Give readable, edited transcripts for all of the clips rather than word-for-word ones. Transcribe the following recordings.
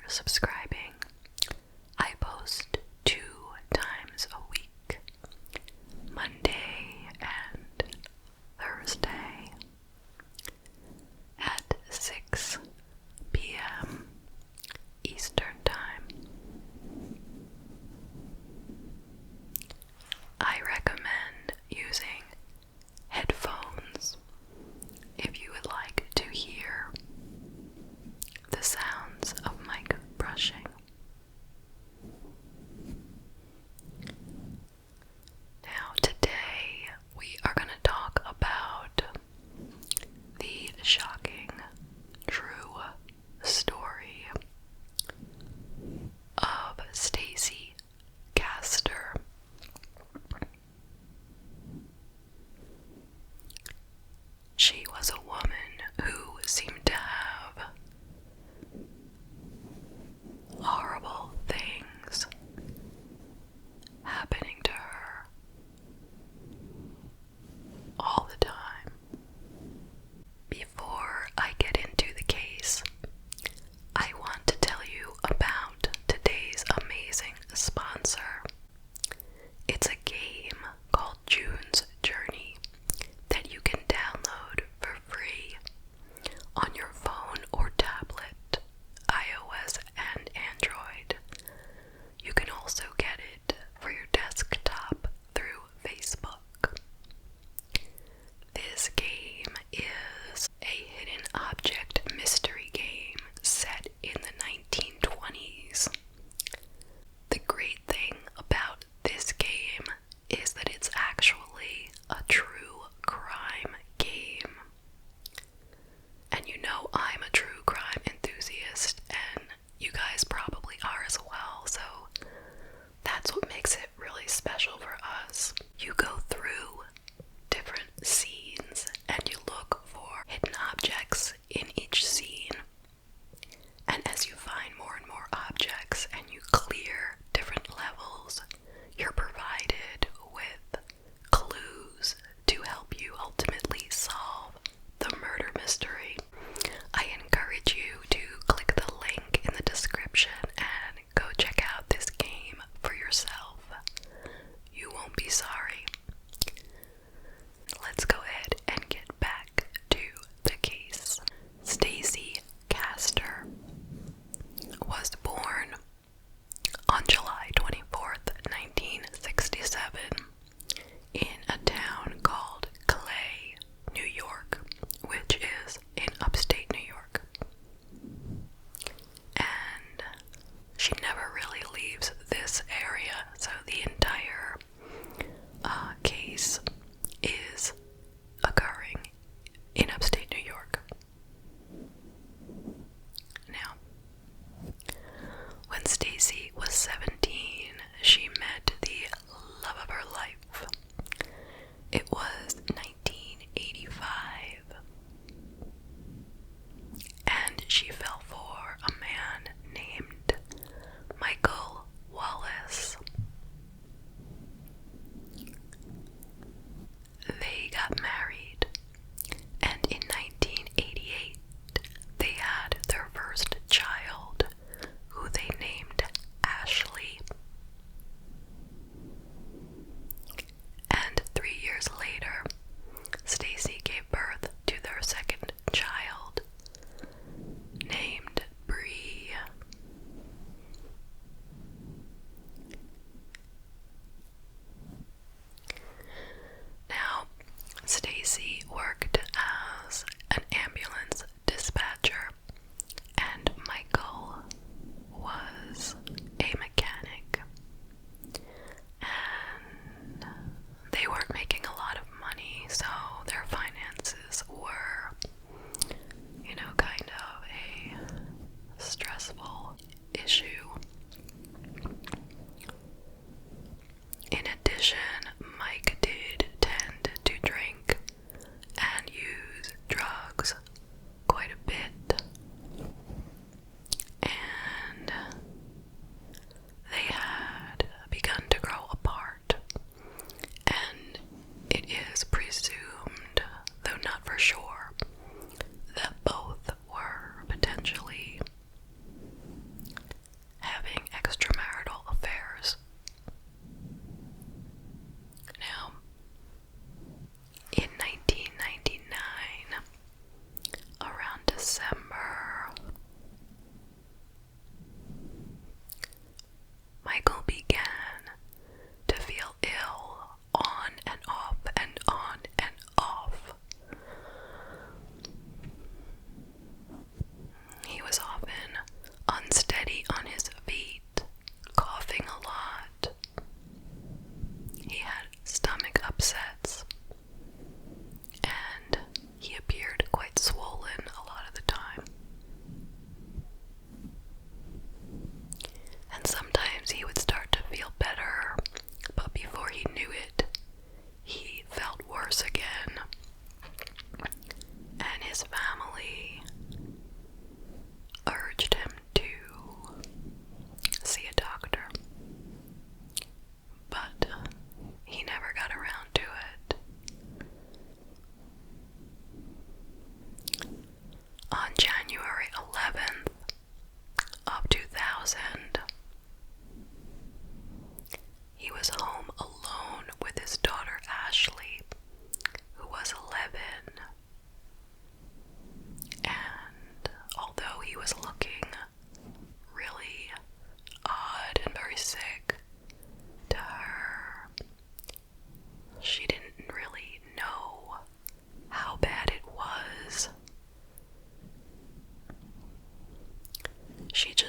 subscribing. I post 2 times a week, Monday and Thursday at 6 p.m. Eastern Time. I recommend using headphones if you would like to hear the sounds of mic brushing. Now, today we are going to talk about the shocking, true story of Stacey Castor. She was a woman who seemed to have horrible things happening to her all the time. Before I get into the case, I want to tell you about today's amazing sponsor. It's a game called June's Journey that you can download for free on your phone or tablet, iOS and Android. You can also get it for your desktop through Facebook. This game is a hidden object mystery game set in the 1920s. The great thing about this game is that it's actually a true crime game. And you know I'm a true crime enthusiast, and you guys probably are as well, so that's what makes it really special for us. You go through different scenes and you look for hidden objects in each scene. And as you find more and more objects and you clear different levels, you're provided with clues to help you ultimately solve the murder mystery. I encourage you to click the link in the description and go check out this game for yourself. You won't be sorry. Let's go ahead and get back to the case. Stacey Castor was born on July 24th, 1967, in a town called Clay, New York, which is in upstate New York. And she never really leaves this area, so the entire case is occurring in upstate New York. Now, when Stacey was 17, she met the love of her life. It was 1985, and she fell for a man named Michael Wallace. They got married, and in 1988, they had their first child, who they named Ashley. And 3 years later, Stacey gave birth to their second child, named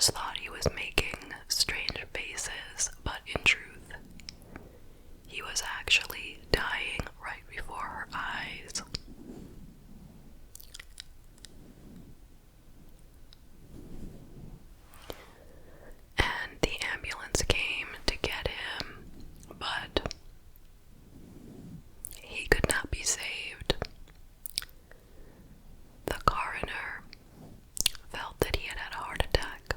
just thought he was making strange faces, but in truth, he was actually dying right before her eyes. And the ambulance came to get him, but he could not be saved. The coroner felt that he had had a heart attack,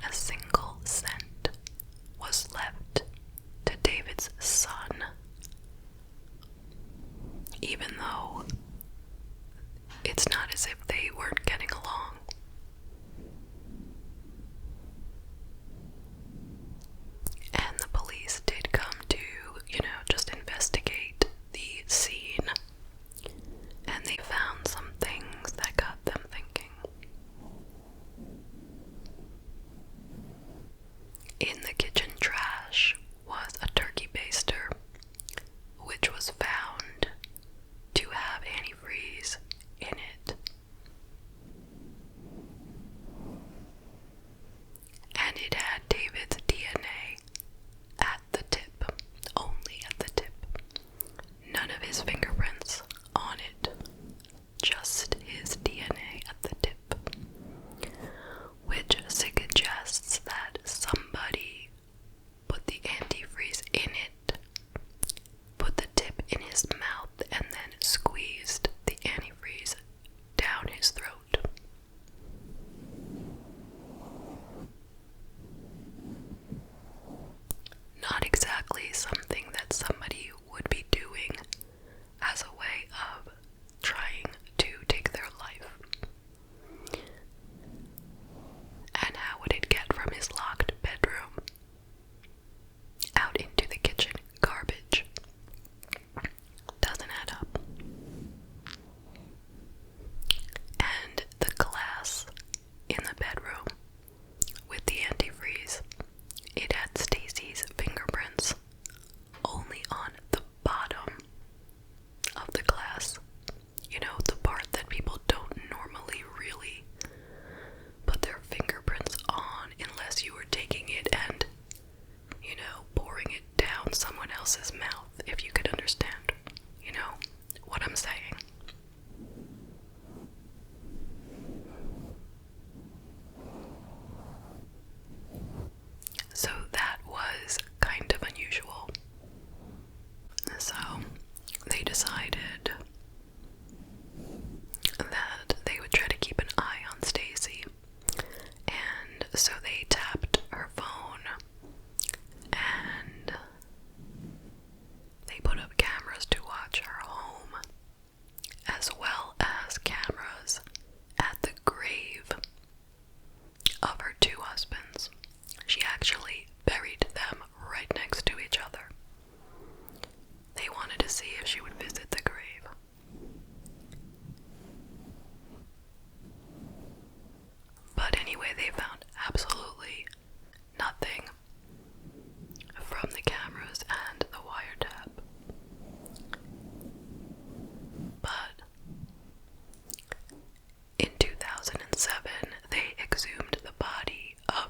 a single cent was left to David's son, even though it's not as if they weren't getting along. And the police did come to, just investigate the scene, and they found some things that got them thinking. In the kitchen trash was a turkey baster, which was found to have antifreeze in it. And it had David's DNA at the tip, only at the tip. None of his fingerprints on it, just his DNA at the tip, which suggests that somebody put the antifreeze in it, put the tip in his mouth, and then squeezed the antifreeze down his throat. Not exactly something that somebody would be doing as a way of trying to take their life. And how would it get from his locked bedroom out into the kitchen garbage? Doesn't add up. And the glass in the bedroom with the antifreeze, it had Stacey's fingerprints only on the bottom of the glass. The part that people don't normally really put their fingerprints on unless you were taking it and, pouring it down someone else's mouth, if you could understand, what I'm saying. So that was kind of unusual. So they decided that they would try to keep an eye on Stacey, and so they tapped her phone and they put up cameras to watch her home, as well as cameras at the grave of her two husbands. She actually buried them right next to each other. They wanted to see if she would visit the grave. But anyway, they found absolutely nothing from the cameras and the wiretap. But in 2007, they exhumed the body of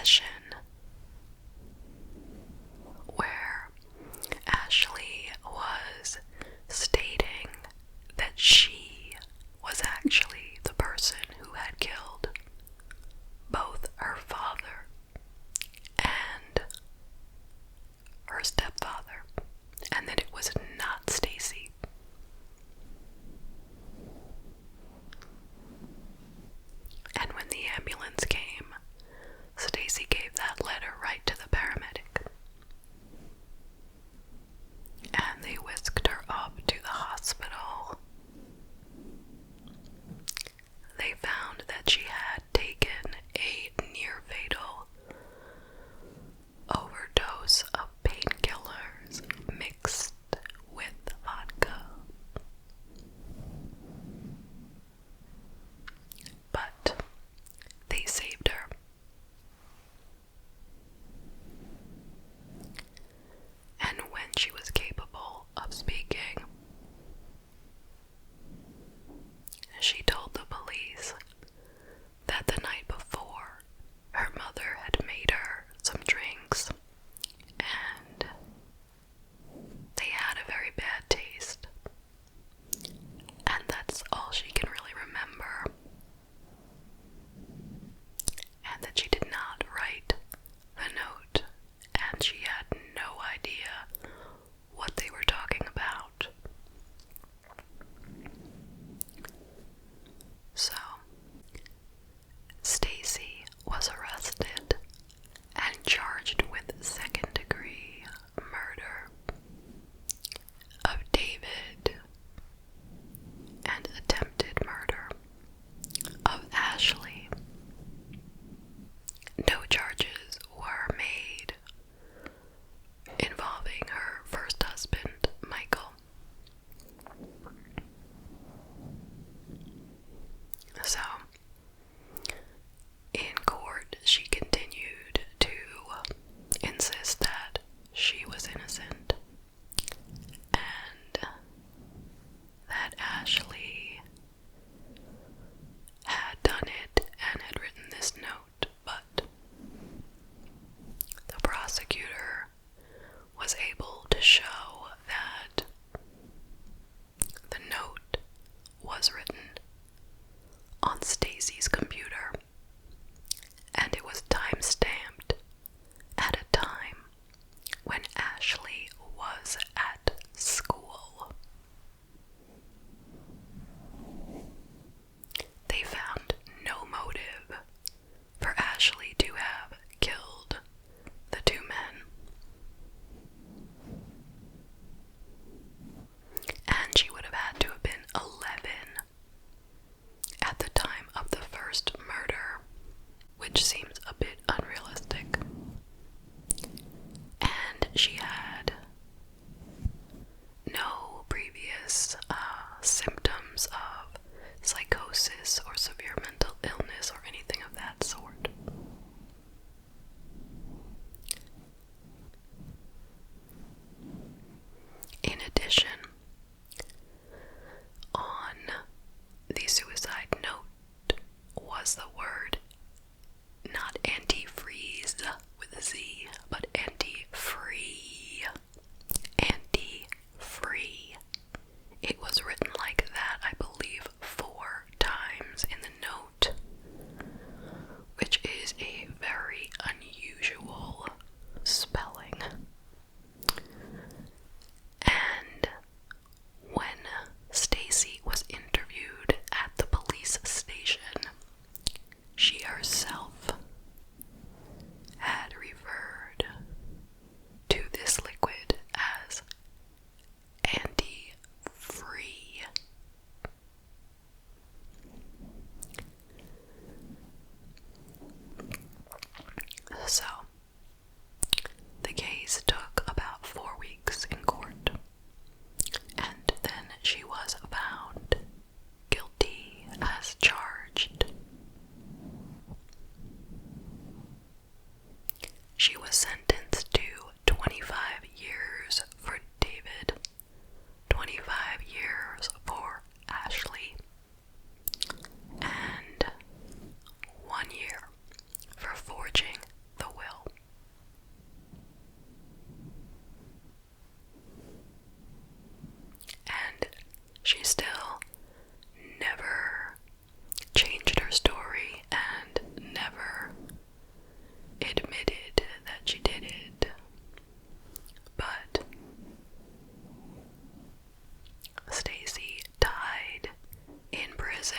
confession where Ashley was stating that she was actually the person who had killed both her father and her stepfather, and that it was not Stacey. And when the ambulance came, Stacey gave that letter right to the paramedic. And they whisked her up to the hospital. They found that she had taken a near-fatal overdose of painkillers mixed with vodka. But they saved her. And when she was capable of speaking, she told the police that the night before, her mother had made her some drinks, and they had a very bad taste. And that's all she can really remember. And that she did not write the note, and she had no idea what they were talking about. So, Stacey was arrested and charged with second-degree murder of David and attempted murder of Ashley. No charges were made involving her first husband, Michael. So, in court, she continued to insist that she was innocent and that Ashley had done it and had written this note, but the prosecutor was able to show that the note was written on Stacey's computer, and it was time-stamped at a time when Ashley was at school. They found no motive for Ashley to have killed the two men. And she would have had to have been 11 at the time of the first murder, which seems a bit unrealistic. And she had no previous symptoms of psychosis or severe mental illness or anything of that sort. In addition, on the suicide note was the word not antifreeze with a Z, but anti-free. Anti-free. It was written like that, I believe, 4 times in the note, which is a very unusual spelling. And when Stacey was interviewed at the police station, she herself had referred to this liquid as anti-free. So, the case took about 4 weeks in court, and then she was found guilty as charged. She was sentenced to 25 years for David, 25 years for Ashley, and 1 year for forging admitted that she did it, but Stacey died in prison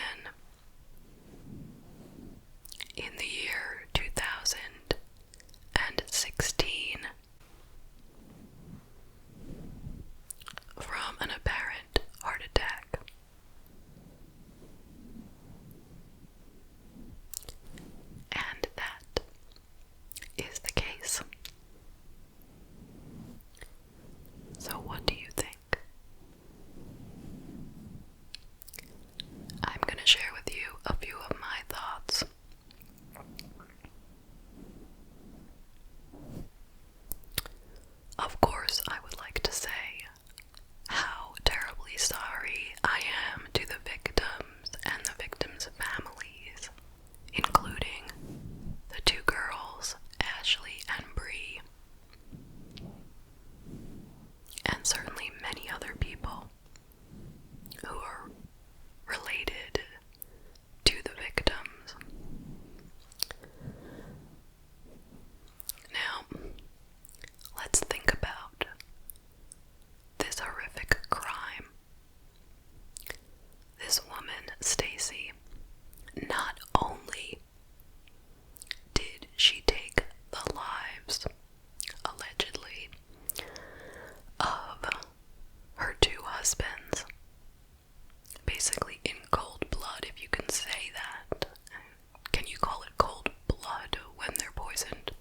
in the year 2016 from an apparent heart attack. And that is the case. So what do you think? I'm going to share with you a few of my thoughts. Of course, I would like to say how terribly sorry I am to the victims and the victims' families, including the two girls, Ashley and Bree, and certainly many other people who are related to the victims. Now, let's think about this horrific crime. This woman, Stacey, not only did she take the lives, allegedly, of her two husbands, basically in cold blood, if you can say that. Can you call it cold blood when they're poisoned?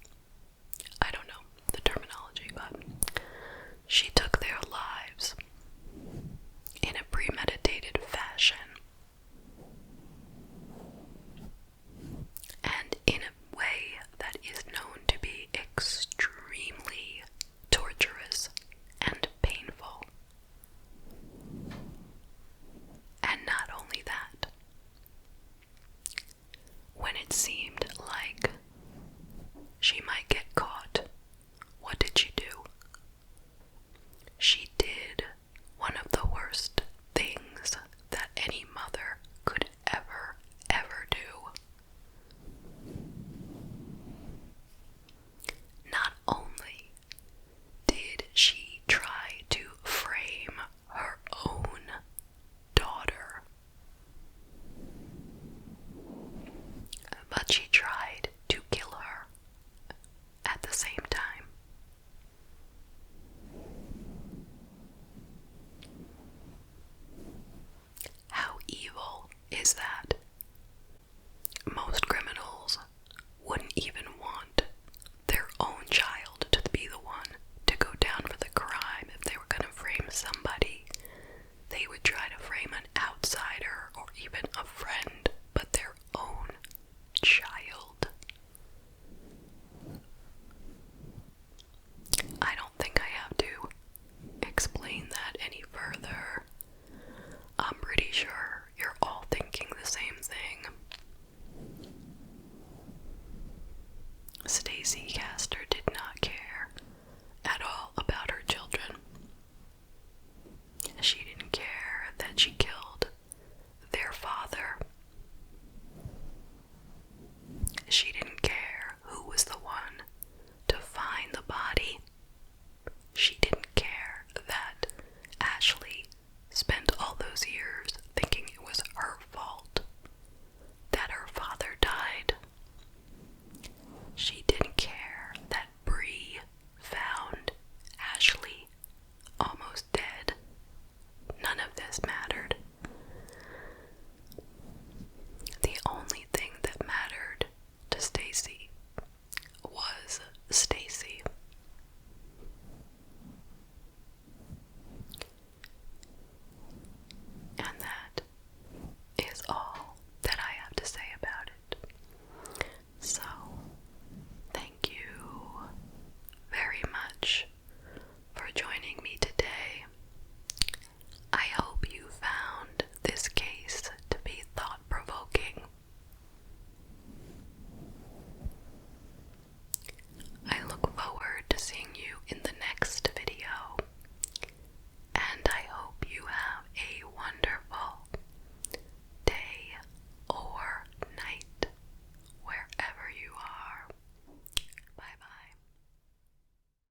I don't know the terminology, but she took their lives in a premeditated fashion and in a way that is known to be extremely torturous and painful. And not only that, when it seemed like she might get caught, what did she do? She did one of the worst things that any mother could ever do. Not only did she try to frame her own daughter, but she tried to kill her at the same time. How evil is that? Most criminals wouldn't even want their own child to be the one to go down for the crime. If they were going to frame somebody, they would try to frame an outsider or even a friend, but their own child. I don't think I have to explain that any further. I'm pretty sure you're all thinking the same thing. Stacey Castor